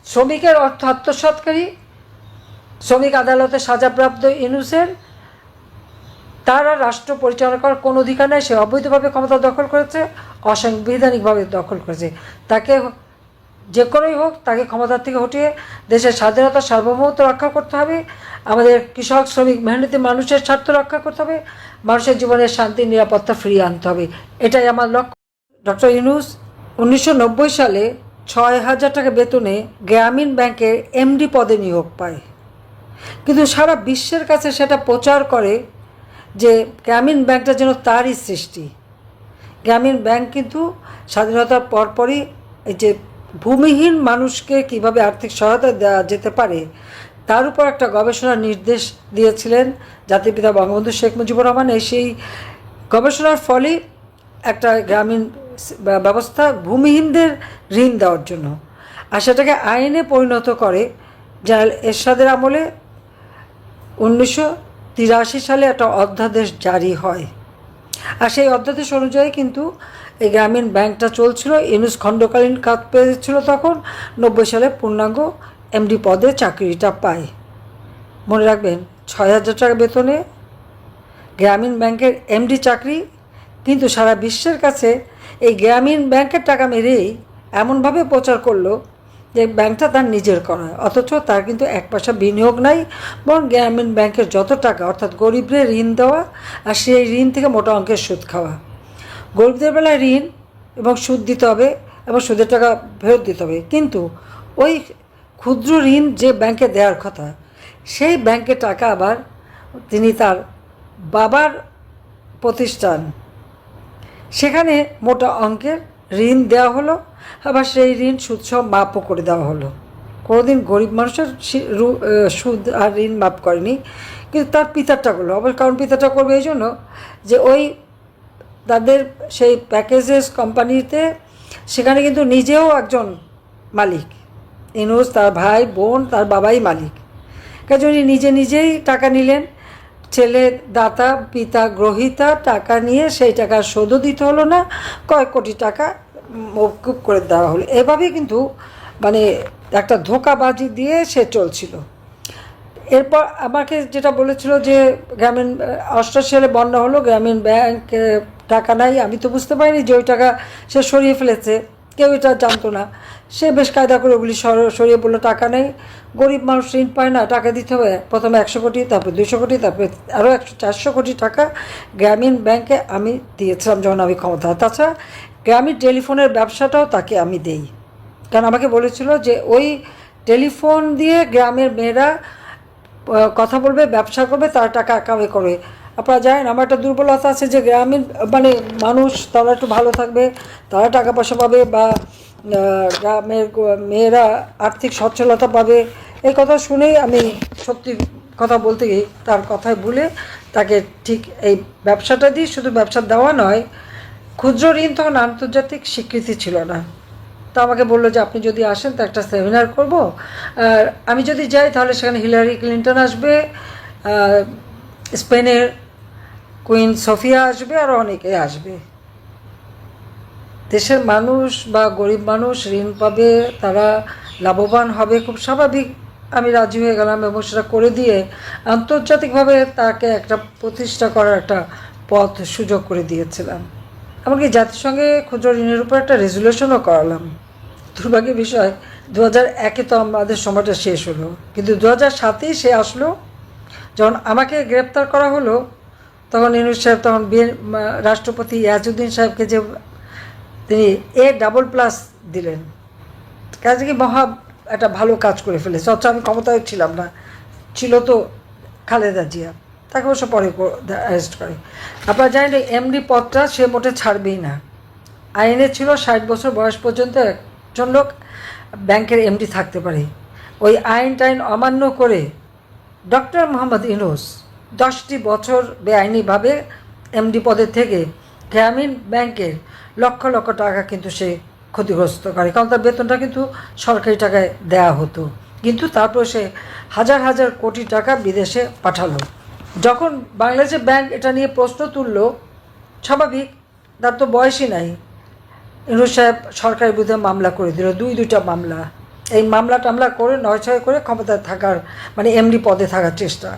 শ্রমিকের অর্থ আত্মসাৎকারী, শ্রমিক আদালতে সাজাপ্রাপ্ত ইউনূসের তার আর রাষ্ট্র পরিচালনা করার কোনো অধিকার নেই। সে অবৈধভাবে ক্ষমতা দখল করেছে, অসাংবিধানিকভাবে দখল করেছে। তাকে যে কোনোই হোক, তাকে ক্ষমতার থেকে হটিয়ে দেশের স্বাধীনতা সার্বভৌমত্ব রক্ষা করতে হবে। আমাদের কৃষক, শ্রমিক, মেহনতি মানুষের স্বার্থ রক্ষা করতে হবে। মানুষের জীবনের শান্তি, নিরাপত্তা ফিরিয়ে আনতে হবে। এটাই আমার লক্ষ্য। ডক্টর ইউনূস 1990 সালে 6,000 টাকা বেতনে গ্রামীণ ব্যাংকের এমডি পদে নিয়োগ পায়, কিন্তু সারা বিশ্বের কাছে সেটা প্রচার করে যে গ্রামীণ ব্যাংকটা যেন তারই সৃষ্টি। গ্রামীণ ব্যাংক কিন্তু স্বাধীনতার পরপরই এই যে ভূমিহীন মানুষকে কিভাবে আর্থিক সহায়তা দেওয়া যেতে পারে তার উপর একটা গবেষণার নির্দেশ দিয়েছিলেন জাতির পিতা বঙ্গবন্ধু শেখ মুজিবুর রহমান। সেই গবেষণার ফলে একটা গ্রামীণ ব্যবস্থা ভূমিহীনদের ঋণ দেওয়ার জন্য, আর সেটাকে আইনে পরিণত করে। জেনারেল এরশাদের আমলে 1983 সালে একটা অধ্যাদেশ জারি হয়, আর সেই অধ্যাদেশ অনুযায়ী কিন্তু এই গ্রামীণ ব্যাংকটা চলছিল। ইউনূস খণ্ডকালীন কাজ পেয়েছিল তখন। 90 সালে পূর্ণাঙ্গ এমডি পদে চাকরিটা পায়। মনে রাখবেন, 6,000 টাকা বেতনে গ্রামীণ ব্যাংকের এমডি চাকরি, কিন্তু সারা বিশ্বের কাছে এই গ্রামীণ ব্যাংকের টাকা মেরেই এমনভাবে প্রচার করলো যে ব্যাংকটা তার নিজের করা, অথচ তার কিন্তু এক পয়সা বিনিয়োগ নাই। বরং গ্রামীণ ব্যাংকের যত টাকা, অর্থাৎ গরিবদের ঋণ দেওয়া আর সেই ঋণ থেকে মোটা অঙ্কের সুদ খাওয়া। গরিবদের বেলায় ঋণ এবং সুদ দিতে হবে এবং সুদের টাকা ফেরত দিতে হবে, কিন্তু ওই ক্ষুদ্র ঋণ যে ব্যাংকে দেওয়ার কথা, সেই ব্যাংকের টাকা আবার তিনি তার বাবার প্রতিষ্ঠান, সেখানে মোটা অঙ্কের ঋণ দেওয়া হলো, আবার সেই ঋণ সুদসহ মাপও করে দেওয়া হলো। কোনোদিন গরিব মানুষের সুদ আর ঋণ মাপ করেনি, কিন্তু তার পিতারটা করলো। আবার কারণ পিতারটা করবে এই জন্য যে ওই তাদের সেই প্যাকেজেস কোম্পানিতে সেখানে কিন্তু নিজেও একজন মালিক। ইউনূস, তার ভাই, বোন, তার বাবাই মালিক। কাজে উনি নিজেই টাকা নিলেন। ছেলে দাতা, পিতা গ্রহিতা, টাকা নিয়ে সেই টাকা শোধও দিতে হলো না, কয়েক কোটি টাকা মওকুফ করে দেওয়া হলো। এভাবেই কিন্তু মানে একটা ধোঁকাবাজি দিয়ে সে চলছিল। এরপর আমাকে যেটা বলেছিল যে গ্রামীণ 88 সালে বন্যা হলো, গ্রামীণ ব্যাংক টাকা নাই। আমি তো বুঝতে পারিনি যে ওই টাকা সে সরিয়ে ফেলেছে, কেউ এটা জানতো না। সে বেশ কায়দা করে ওগুলি সরিয়ে বললো টাকা নেই, গরিব মানুষ ঋণ পায় না, টাকা দিতে হবে। প্রথমে 100 কোটি, তারপর 200 কোটি, তারপরে আরও 400 কোটি টাকা গ্রামীণ ব্যাংকে আমি দিয়েছিলাম যখন আমি ক্ষমতা। তাছাড়া গ্রামীণ টেলিফোনের ব্যবসাটাও তাকে আমি দেই, কারণ আমাকে বলেছিল যে ওই টেলিফোন দিয়ে গ্রামের মেয়েরা কথা বলবে, ব্যবসা করবে, তারা টাকা কামাই করবে। আপনারা জানেন আমার একটা দুর্বলতা আছে যে গ্রামীণ মানে মানুষ তারা একটু ভালো থাকবে, তারা টাকা পয়সা পাবে, বা গ্রামের মেয়েরা আর্থিক সচ্ছলতা পাবে। এই কথা শুনেই আমি সত্যি কথা বলতে গিয়ে তার কথায় ভুলে তাকে ঠিক এই ব্যবসাটা দিই। শুধু ব্যবসা দেওয়া নয়, ক্ষুদ্র ঋণ তখন আন্তর্জাতিক স্বীকৃতি ছিল না। তো আমাকে বললো যে আপনি যদি আসেন তো একটা সেমিনার করব, আর আমি যদি যাই তাহলে সেখানে হিলারি ক্লিন্টন আসবে, স্পেনের কুইন সোফিয়া আসবে, আর অনেকে আসবে। দেশের মানুষ বা গরিব মানুষ ঋণ পাবে, তারা লাভবান হবে, খুব স্বাভাবিক। আমি রাজি হয়ে গেলাম এবং সেটা করে দিয়ে আন্তর্জাতিকভাবে তাকে একটা প্রতিষ্ঠা করার একটা পথ সুযোগ করে দিয়েছিলাম। এমনকি জাতিসংঘে ক্ষুদ্র ঋণের উপর একটা রেজুলেশনও করালাম। দুর্ভাগ্যের বিষয় 2001-এ তো আমাদের সময়টা শেষ হলো, কিন্তু 2007-এই সে আসলো। যখন আমাকে গ্রেপ্তার করা হলো তখন ইউনূস সাহেব, তখন রাষ্ট্রপতি ইয়াজউদ্দিন সাহেবকে যে তিনি A++ দিলেন, কাজে কি মহা একটা ভালো কাজ করে ফেলেছে। অথচ আমি ক্ষমতায় ছিলাম না, ছিল তো খালেদা জিয়া, তাকে অবশ্য পরে অ্যারেস্ট করে। আপনারা জানেন এই এমডি পদটা সে মোটে ছাড়বেই না। আইনে ছিল 60 বছর বয়স পর্যন্ত একজন লোক ব্যাংকের এমডি থাকতে পারে। ওই টাইন অমান্য করে ডক্টর মোহাম্মদ ইউনূস 10টি বছর বেআইনিভাবে এমডি পদের থেকে গ্রামীণ ব্যাংকের লক্ষ লক্ষ টাকা কিন্তু সে ক্ষতিগ্রস্ত করে, কারণ তার বেতনটা কিন্তু সরকারি টাকায় দেয়া হতো। কিন্তু তারপর সে হাজার হাজার কোটি টাকা বিদেশে পাঠালো। যখন বাংলাদেশের ব্যাংক এটা নিয়ে প্রশ্ন তুলল, স্বাভাবিক, তার তো বয়সই নাই, ইউনূস সাহেব সরকারের বিরুদ্ধে মামলা করে দিল, দুইটা মামলা। এই মামলা টামলা করে নয় করে ক্ষমতায় থাকার মানে এমডি পদে থাকার চেষ্টা।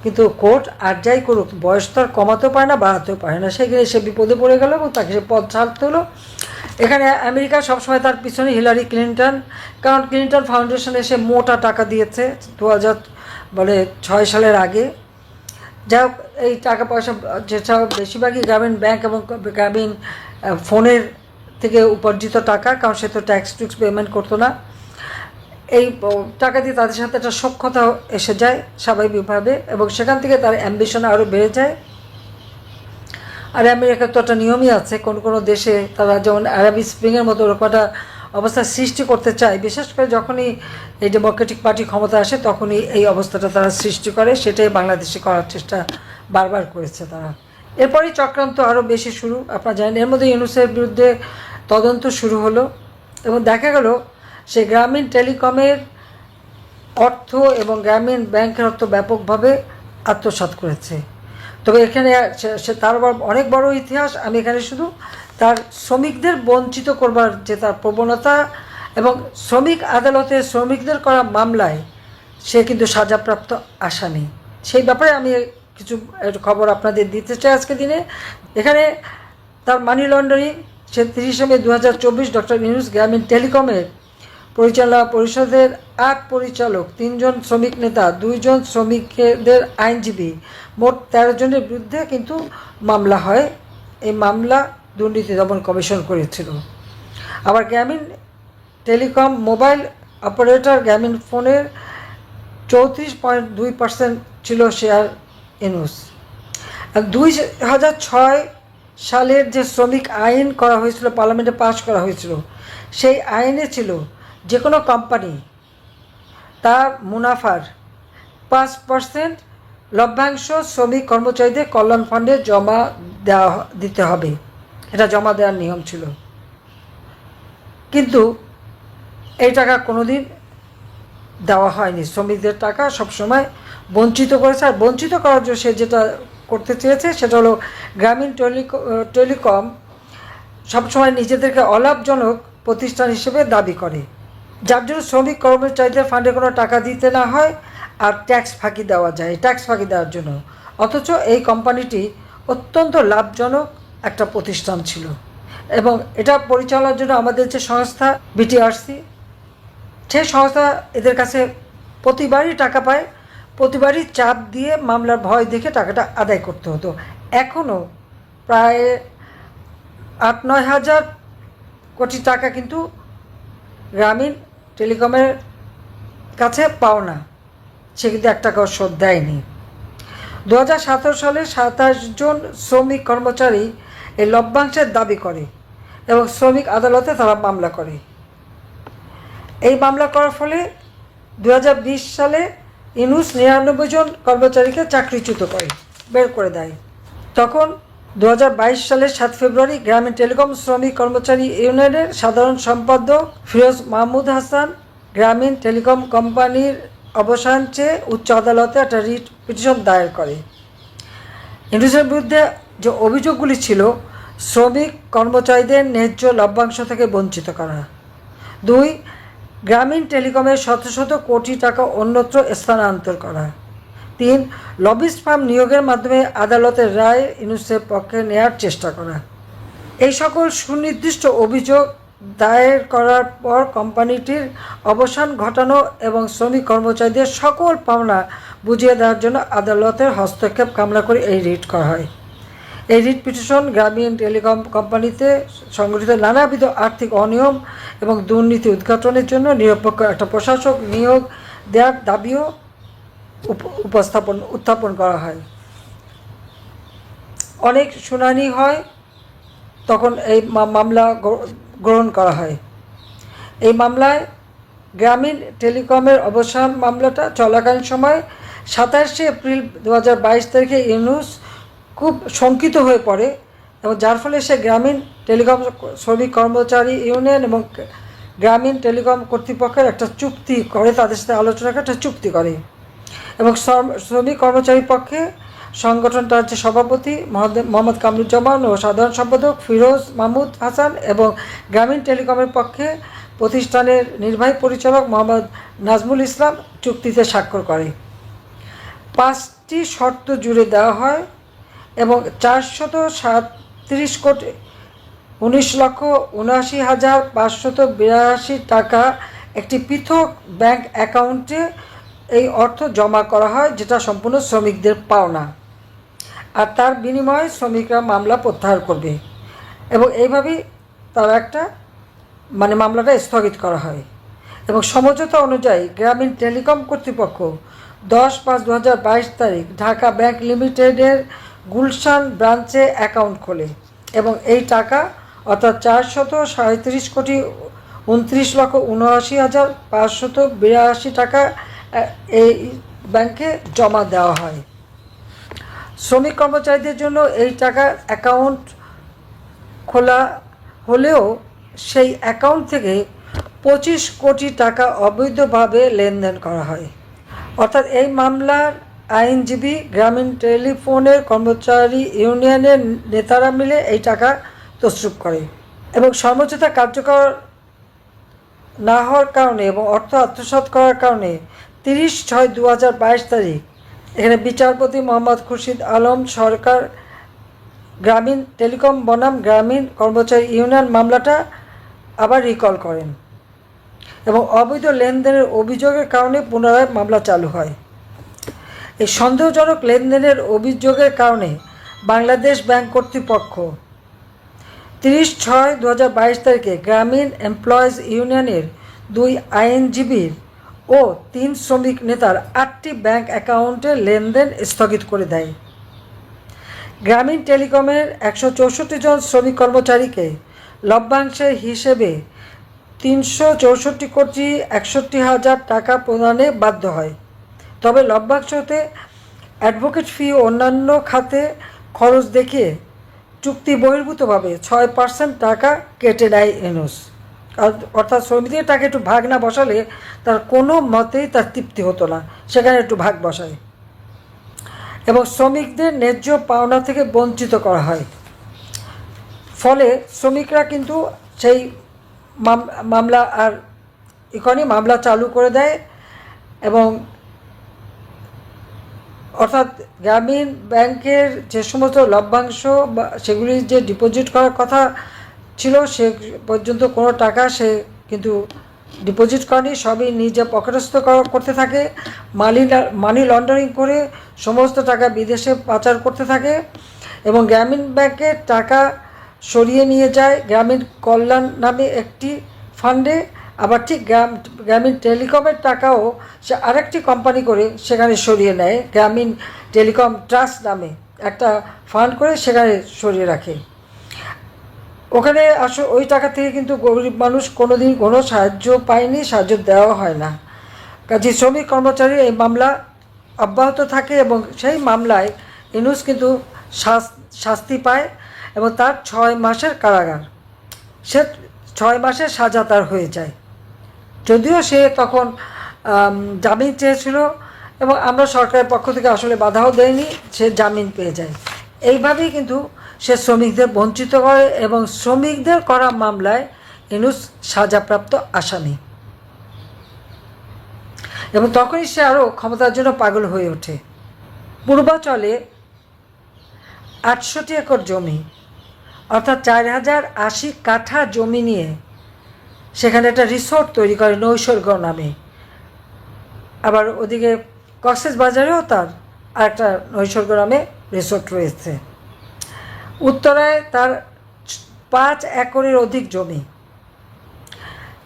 কিন্তু কোর্ট আর যাই করুক, বয়স তো আর কমাতেও পারে না, বাড়াতেও পারে না। সেখানে সে বিপদে পড়ে গেল এবং তাকে সে পদ ছাড়তে হলো। এখানে আমেরিকা সবসময় তার পিছনে হিলারি ক্লিন্টন, কারণ ক্লিন্টন ফাউন্ডেশন এসে মোটা টাকা দিয়েছে 2006 সালের আগে। যাই হোক, এই টাকা পয়সা যেটা বেশিরভাগই গ্রামীণ ব্যাংক এবং গ্রামীণ ফোনের থেকে উপার্জিত টাকা, কারণ সে তো ট্যাক্স পেমেন্ট করতো না। এই টাকা দিয়ে তাদের সাথে একটা সখ্যতা এসে যায় স্বাভাবিকভাবে, এবং সেখান থেকে তার অ্যাম্বিশন আরও বেড়ে যায়। আর আমেরিকার তো একটা নিয়মই আছে, কোনো দেশে তারা যেমন আরবি স্প্রিংয়ের মতো ওরকম একটা অবস্থা সৃষ্টি করতে চায়, বিশেষ করে যখনই এই ডেমোক্রেটিক পার্টি ক্ষমতা আসে তখনই এই অবস্থাটা তারা সৃষ্টি করে। সেটাই বাংলাদেশে করার চেষ্টা বারবার করেছে তারা। এরপরই চক্রান্ত আরও বেশি শুরু, আপনারা জানেন। এর মধ্যে ইউনূসের বিরুদ্ধে তদন্ত শুরু হলো এবং দেখা গেল সে গ্রামীণ টেলিকমের অর্থ এবং গ্রামীণ ব্যাংকের অর্থ ব্যাপকভাবে আত্মসাৎ করেছে। তবে এখানে সে তার অনেক বড় ইতিহাস। আমি এখানে শুধু তার শ্রমিকদের বঞ্চিত করবার যে তার প্রবণতা, এবং শ্রমিক আদালতে শ্রমিকদের করা মামলায় সে কিন্তু সাজাপ্রাপ্ত আসামি, সেই ব্যাপারে আমি কিছু খবর আপনাদের দিতে চাই আজকে দিনে। এখানে তার মানি লন্ডারিং, সে 30 মে 2024 ডক্টর ইউনূস গ্রামীণ টেলিকমের পরিচালনা পরিষদের 8 পরিচালক, 3 জন শ্রমিক নেতা, 2 জন শ্রমিকদের আইনজীবী, মোট 13 জনের বিরুদ্ধে কিন্তু মামলা হয়। এই মামলা দুর্নীতি দমন কমিশন করেছিল। আবার গ্রামীণ টেলিকম মোবাইল অপারেটর গ্রামীণ ফোনের 34.2% ছিল শেয়ার ইউনূস। 2006 সালের যে শ্রমিক আইন করা হয়েছিল, পার্লামেন্টে পাশ করা হয়েছিল, সেই আইনে ছিল যে কোনো কোম্পানি তার মুনাফার 5% লভ্যাংশ শ্রমিক কর্মচারীদের কল্যাণ ফান্ডে জমা দিতে হবে। এটা জমা দেওয়ার নিয়ম ছিল। কিন্তু এই টাকা কোনোদিন দেওয়া হয়নি। শ্রমিকদের টাকা সবসময় বঞ্চিত করেছে। আর বঞ্চিত করার জন্য সে যেটা করতে চেয়েছে সেটা হলো গ্রামীণ টেলিকম সবসময় নিজেদেরকে অলাভজনক প্রতিষ্ঠান হিসেবে দাবি করে, যার জন্য শ্রমিক কর্মচারীদের ফান্ডে কোনো টাকা দিতে না হয় আর ট্যাক্স ফাঁকি দেওয়া যায়, ট্যাক্স ফাঁকি দেওয়ার জন্য। অথচ এই কোম্পানিটি অত্যন্ত লাভজনক একটা প্রতিষ্ঠান ছিল, এবং এটা পরিচালনার জন্য আমাদের যে সংস্থা বিটিআরসি, সেই সংস্থা এদের কাছে প্রতিবারই টাকা পায়, প্রতিবারই চাপ দিয়ে মামলার ভয় দেখে টাকাটা আদায় করতে হতো। এখনও প্রায় 8-9 হাজার কোটি টাকা কিন্তু গ্রামীণ টেলিকমের কাছে পাওনা, সে কিন্তু 1 টাকাও শোধ দেয়নি। 2017 সালে 27 জন শ্রমিক কর্মচারী এই লভ্যাংশের দাবি করে এবং শ্রমিক আদালতে তারা মামলা করে। এই মামলা করার ফলে 2020 সালে ইউনূস 99 জন কর্মচারীকে চাকরিচ্যুত করে, বের করে দেয়। তখন 2022 সালের 7 ফেব্রুয়ারি গ্রামীণ টেলিকম শ্রমিক কর্মচারী ইউনিয়নের সাধারণ সম্পাদক ফিরোজ মাহমুদ হাসান গ্রামীণ টেলিকম কোম্পানির অবসান চেয়ে উচ্চ আদালতে একটা রিট পিটিশন দায়ের করে। ইউনূসের বিরুদ্ধে যে অভিযোগগুলি ছিল, শ্রমিক কর্মচারীদের ন্যায্য লভ্যাংশ থেকে বঞ্চিত করা, 2, গ্রামীণ টেলিকমের শত শত কোটি টাকা অন্যত্র স্থানান্তর করা, 3, লবিস্ট ফার্ম নিয়োগের মাধ্যমে আদালতের রায় ইউনূসের পক্ষে নেয়ার চেষ্টা করা। এই সকল সুনির্দিষ্ট অভিযোগ দায়ের করার পর কোম্পানিটির অবসান ঘটানো এবং শ্রমিক কর্মচারীদের সকল পাওনা বুঝিয়ে দেওয়ার জন্য আদালতের হস্তক্ষেপ কামনা করে এই রিট করা হয়। এই রিট পিটিশন গ্রামীণ টেলিকম কোম্পানিতে সংঘটিত নানাবিধ আর্থিক অনিয়ম এবং দুর্নীতি উদ্ঘাটনের জন্য নিরপেক্ষ একটা প্রশাসক নিয়োগ দেওয়ার দাবিও উত্থাপন করা হয়। অনেক শুনানি হয়, তখন এই মামলা গ্রহণ করা হয়। এই মামলায় গ্রামীণ টেলিকমের অবসান মামলাটা চলাকালীন সময় 27 এপ্রিল 2022 তারিখে ইউনূস খুব শঙ্কিত হয়ে পড়ে, এবং যার ফলে সে গ্রামীণ টেলিকম শ্রমিক কর্মচারী ইউনিয়ন এবং গ্রামীণ টেলিকম কর্তৃপক্ষের একটা চুক্তি করে, তাদের সাথে আলোচনা করে একটা চুক্তি করে, এবং শ্রমিক কর্মচারী পক্ষে সংগঠনটার যে সভাপতি মোহাম্মদ কামরুজ্জামান ও সাধারণ সম্পাদক ফিরোজ মাহমুদ হাসান, এবং গ্রামীণ টেলিকমের পক্ষে প্রতিষ্ঠানের নির্বাহী পরিচালক মোহাম্মদ নাজমুল ইসলাম চুক্তিতে স্বাক্ষর করে। 5টি শর্ত জুড়ে দেওয়া হয় এবং 437,19,79,582 টাকা একটি পৃথক ব্যাংক অ্যাকাউন্টে এই অর্থ জমা করা হয়, যেটা সম্পূর্ণ শ্রমিকদের পাওনা, আর তার বিনিময়ে শ্রমিকরা মামলা প্রত্যাহার করবে এবং এইভাবেই তার একটা মামলাটা স্থগিত করা হয়। এবং সমঝোতা অনুযায়ী গ্রামীণ টেলিকম কর্তৃপক্ষ 10/5/2022 তারিখ ঢাকা ব্যাংক লিমিটেডের গুলশান ব্রাঞ্চে অ্যাকাউন্ট খোলে এবং এই টাকা অর্থাৎ 437,29,79,582 টাকা এই ব্যাংকে জমা দেওয়া হয়। শ্রমিক কর্মচারীদের জন্য এই টাকা অ্যাকাউন্ট খোলা হলেও সেই অ্যাকাউন্ট থেকে 25 কোটি টাকা অবৈধভাবে লেনদেন করা হয়। অর্থাৎ এই মামলার আইনজীবী গ্রামীণ টেলিফোনের কর্মচারী ইউনিয়নের নেতারা মিলে এই টাকা তছরূপ করে এবং সমঝোতা কার্যকর না হওয়ার কারণে এবং অর্থ আত্মসাৎ করার কারণে 30/6/2022 তারিখ এখানে বিচারপতি মোহাম্মদ খুরশিদ আলম সরকার গ্রামীণ টেলিকম বনাম গ্রামীণ কর্মচারী ইউনিয়ন মামলাটা আবার রিকল করেন এবং অবৈধ লেনদেনের অভিযোগের কারণে পুনরায় মামলা চালু হয়। এই সন্দেহজনক লেনদেনের অভিযোগের কারণে বাংলাদেশ ব্যাংক কর্তৃপক্ষ 30/6/2022 তারিখে গ্রামীণ এমপ্লয়িজ ইউনিয়নের 2 আইনজীবীর ও 3 শ্রমিক নেতার 8টি ব্যাংক অ্যাকাউন্টে লেনদেন স্থগিত করে দেয়। গ্রামীণ টেলিকমের 164 জন শ্রমিক কর্মচারীকে লভ্যাংশের হিসেবে 364,61,00,000 টাকা প্রদানে বাধ্য হয়। তবে লভ্যাংশ হতে অ্যাডভোকেট ফি ও অন্যান্য খাতে খরচ দেখিয়ে চুক্তি বহির্ভূতভাবে 6% টাকা কেটে নেয় ইউনুস। অর্থাৎ শ্রমিকদের টাকা একটু ভাগ না বসালে তার কোনো মতেই তার তৃপ্তি হতো না, সেখানে একটু ভাগ বসায় এবং শ্রমিকদের ন্যায্য পাওনা থেকে বঞ্চিত করা হয়। ফলে শ্রমিকরা কিন্তু সেই মামলা আর এখানে মামলা চালু করে দেয় এবং অর্থাৎ গ্রামীণ ব্যাংকের যে সমস্ত লভ্যাংশ বা সেগুলি যে ডিপোজিট করার কথা ছিল সে পর্যন্ত কোনো টাকা সে কিন্তু ডিপোজিট করেনি, সবই নিজে পকেটস্থ করতে থাকে, মানি লন্ডারিং করে সমস্ত টাকা বিদেশে পাচার করতে থাকে এবং গ্রামীণ ব্যাংকের টাকা সরিয়ে নিয়ে যায় গ্রামীণ কল্যাণ নামে একটি ফান্ডে। আবার ঠিক গ্রামীণ টেলিকমের টাকাও সে আরেকটি কোম্পানি করে সেখানে সরিয়ে নেয়, গ্রামীণ টেলিকম ট্রাস্ট নামে একটা ফান্ড করে সেখানে সরিয়ে রাখে। ওখানে ওই টাকা থেকে কিন্তু গরিব মানুষ কোনোদিন কোনো সাহায্য পায়নি, সাহায্য দেওয়া হয় না। কাজে শ্রমিক কর্মচারী এই মামলা অব্যাহত থাকে এবং সেই মামলায় ইউনুস কিন্তু শাস্তি পায় এবং তার 6 মাসের কারাগার, সে 6 মাসের সাজা তার হয়ে যায়। যদিও সে তখন জামিন চেয়েছিল এবং আমরা সরকারের পক্ষ থেকে আসলে বাধাও দেয়নি, সে জামিন পেয়ে যায়। এইভাবেই কিন্তু সে শ্রমিকদের বঞ্চিত করে এবং শ্রমিকদের করা মামলায় ইউনুস সাজাপ্রাপ্ত আসামি এবং তখনই সে আরও ক্ষমতার জন্য পাগল হয়ে ওঠে। পূর্বাচলে 68 একর জমি অর্থাৎ 4080 কাঠা জমি নিয়ে সেখানে একটা রিসোর্ট তৈরি করে নৈসর্গ নামে। আবার ওদিকে কক্সবাজারেও তার আরেকটা নৈসর্গ নামে রিসোর্ট রয়েছে। উত্তরায় তার 5 একরের অধিক জমি।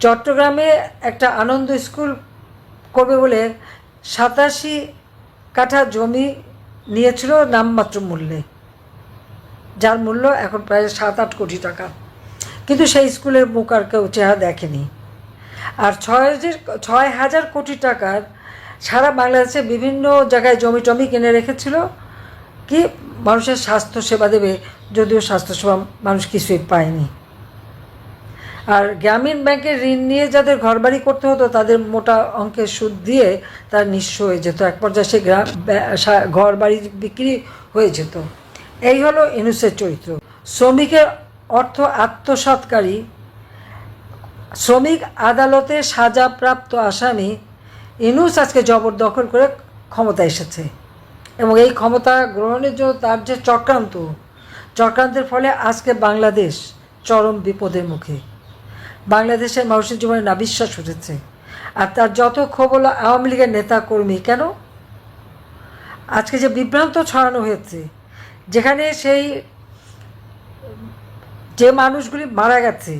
চট্টগ্রামে একটা আনন্দ স্কুল করবে বলে 87 কাঠা জমি নিয়েছিল নামমাত্র মূল্যে, যার মূল্য এখন প্রায় 7-8 কোটি টাকা, কিন্তু সেই স্কুলের মুখ আর কেউ চেহারা দেখেনি। আর 6,000 কোটি টাকার সারা বাংলাদেশে বিভিন্ন জায়গায় জমি টমি কিনে রেখেছিল কি মানুষের স্বাস্থ্য সেবা দেবে, যদিও স্বাস্থ্যসেবা মানুষ কিছুই পায়নি। আর গ্রামীণ ব্যাংকের ঋণ নিয়ে যাদের ঘরবাড়ি করতে হতো তাদের মোটা অঙ্কের সুদ দিয়ে তার নিঃস্ব হয়ে যেত, এক পর্যায়ে সে ঘরবাড়ি বিক্রি হয়ে যেত। এই হলো ইউনুসের চরিত্র। শ্রমিকের অর্থ আত্মসাৎকারী শ্রমিক আদালতে সাজাপ্রাপ্ত আসামি ইউনূস আজকে জবরদখল করে ক্ষমতা এসেছে এবং এই ক্ষমতা গ্রহণের জন্য তার যে চক্রান্তের ফলে আজকে বাংলাদেশ চরম বিপদের মুখে। বাংলাদেশের মানুষের জীবনে নাবিশ্বাস উঠেছে। আর তার যত ক্ষোভ হলো আওয়ামী লীগের নেতা কর্মী, কেন আজকে যে বিভ্রান্ত ছড়ানো হয়েছে, যেখানে সেই যে মানুষগুলি মারা গেছে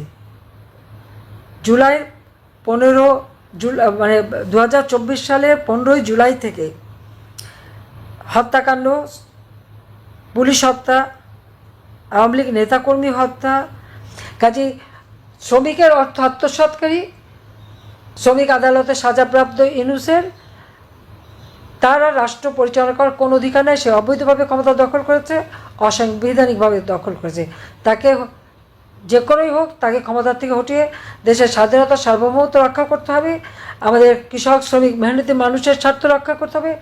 জুলাইয়ের 2024 সালের 15ই জুলাই থেকে হত্যাকাণ্ড, পুলিশ হত্যা, আওয়ামী লীগ নেতাকর্মী হত্যা, কাজেই শ্রমিকের অর্থ আত্মসাৎকারী শ্রমিক আদালতে সাজাপ্রাপ্ত ইউনূসের তার আর রাষ্ট্র পরিচালনা করার কোনো অধিকার নেই। সে অবৈধভাবে ক্ষমতা দখল করেছে, অসাংবিধানিকভাবে দখল করেছে। তাকে যে করেই হোক তাকে ক্ষমতার থেকে হটিয়ে দেশের স্বাধীনতা সার্বভৌমত্ব রক্ষা করতে হবে, আমাদের কৃষক শ্রমিক মেহনতি মানুষের স্বার্থ রক্ষা করতে হবে,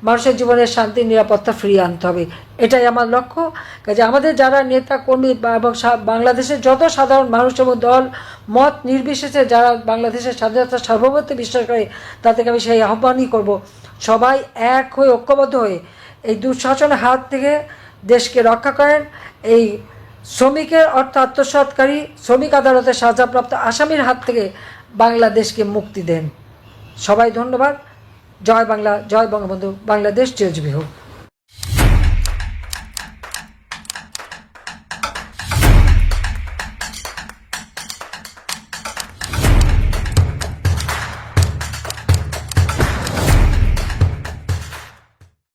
মানুষের জীবনের শান্তি নিরাপত্তা ফিরিয়ে আনতে হবে। এটাই আমার লক্ষ্য। কাজে আমাদের যারা নেতা কর্মী এবং বাংলাদেশের যত সাধারণ মানুষ এবং দল মত নির্বিশেষে যারা বাংলাদেশের স্বাধীনতা সার্বভৌমত্বে বিশ্বাস করে তাদেরকে আমি সেই আহ্বানই করব, সবাই এক হয়ে ঐক্যবদ্ধ হয়ে এই দুঃশাসনের হাত থেকে দেশকে রক্ষা করেন। এই শ্রমিকের অর্থ আত্মসাৎকারী শ্রমিক আদালতে সাজাপ্রাপ্ত আসামির হাত থেকে বাংলাদেশকে মুক্তি দেন। সবাই ধন্যবাদ। জয় বাংলা, জয় বঙ্গবন্ধু, বাংলাদেশ চিরজীবী হোক।